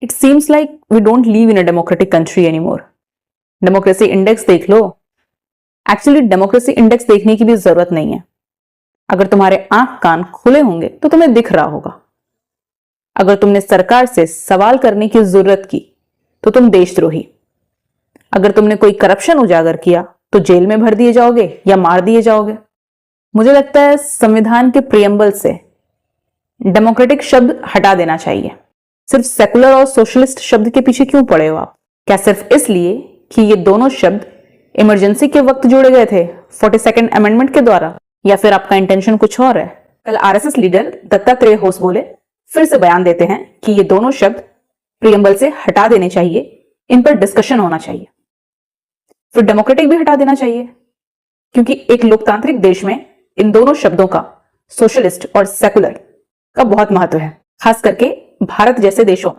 It seems like we don't live in a democratic country anymore. Democracy index देख लो। Actually democracy index देखने की भी जरूरत नहीं है। अगर तुम्हारे आंख कान खुले होंगे तो तुम्हें दिख रहा होगा। अगर तुमने सरकार से सवाल करने की जरूरत की तो तुम देशद्रोही। अगर तुमने कोई करप्शन उजागर किया तो जेल में भर दिए जाओगे या मार दिए जाओगे। मुझे लगता है संविधान के प्रियम्बल से डेमोक्रेटिक शब्द हटा देना चाहिए। सिर्फ सेकुलर और सोशलिस्ट शब्द के पीछे क्यों पड़े हो आप? क्या सिर्फ इसलिए कि ये दोनों शब्द इमरजेंसी के वक्त जोड़े गए थे 42nd अमेंडमेंट के द्वारा, या फिर आपका इंटेंशन कुछ और है? कल आरएसएस लीडर दत्तात्रेय होस बोले, फिर से बयान देते हैं कि ये दोनों शब्द प्रियम्बल से हटा देने चाहिए, इन पर डिस्कशन होना चाहिए। फिर डेमोक्रेटिक भी हटा देना चाहिए, क्योंकि एक लोकतांत्रिक देश में इन दोनों शब्दों का, सोशलिस्ट और सेकुलर, का बहुत महत्व है, खास करके भारत जैसे देशों।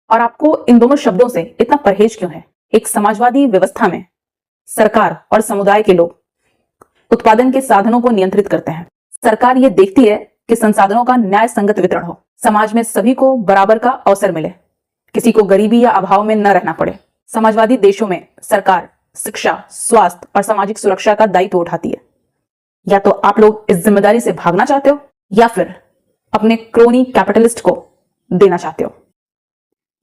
और आपको इन दोनों शब्दों से इतना परहेज क्यों है? एक समाजवादी व्यवस्था में सरकार और समुदाय के लोग उत्पादन के साधनों को नियंत्रित करते हैं। सरकार ये देखती है कि संसाधनों का न्याय संगत वितरण हो, समाज में सभी को बराबर का अवसर मिले, किसी को गरीबी या अभाव में न रहना पड़े। समाजवादी देशों में सरकार शिक्षा, स्वास्थ्य और सामाजिक सुरक्षा का दायित्व उठाती है। या तो आप लोग इस जिम्मेदारी से भागना चाहते हो या फिर अपने क्रोनी कैपिटलिस्ट को देना चाहते हो।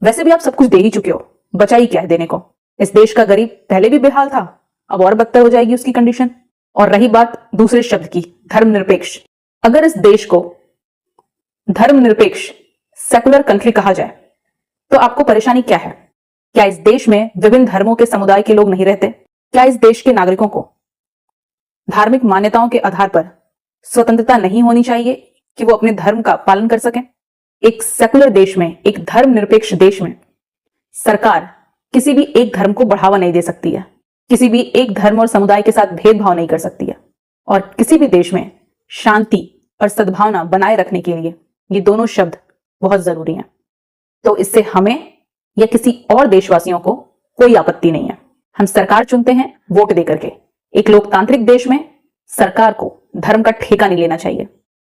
वैसे भी आप सब कुछ दे ही चुके हो, बचा ही क्या है देने को? इस देश का गरीब पहले भी बेहाल था, अब और बदतर हो जाएगी उसकी कंडीशन। और रही बात दूसरे शब्द की, धर्मनिरपेक्ष, अगर इस देश को धर्मनिरपेक्ष सेकुलर कंट्री कहा जाए तो आपको परेशानी क्या है? क्या इस देश में विभिन्न धर्मों के समुदाय के लोग नहीं रहते? क्या इस देश के नागरिकों को धार्मिक मान्यताओं के आधार पर स्वतंत्रता नहीं होनी चाहिए कि वो अपने धर्म का पालन कर सकें? एक सेकुलर देश में, एक धर्मनिरपेक्ष देश में सरकार किसी भी एक धर्म को बढ़ावा नहीं दे सकती है, किसी भी एक धर्म और समुदाय के साथ भेदभाव नहीं कर सकती है। और किसी भी देश में शांति और सद्भावना बनाए रखने के लिए ये दोनों शब्द बहुत जरूरी हैं। तो इससे हमें या किसी और देशवासियों को कोई आपत्ति नहीं है। हम सरकार चुनते हैं वोट देकर के। एक लोकतांत्रिक देश में सरकार को धर्म का ठेका नहीं लेना चाहिए।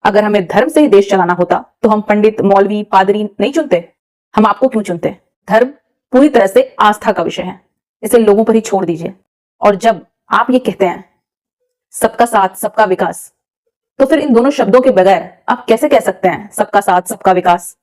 अगर हमें धर्म से ही देश चलाना होता तो हम पंडित, मौलवी, पादरी नहीं चुनते। हम आपको क्यों चुनते? धर्म पूरी तरह से आस्था का विषय है, इसे लोगों पर ही छोड़ दीजिए। और जब आप ये कहते हैं सबका साथ सबका विकास, तो फिर इन दोनों शब्दों के बगैर आप कैसे कह सकते हैं सबका साथ सबका विकास?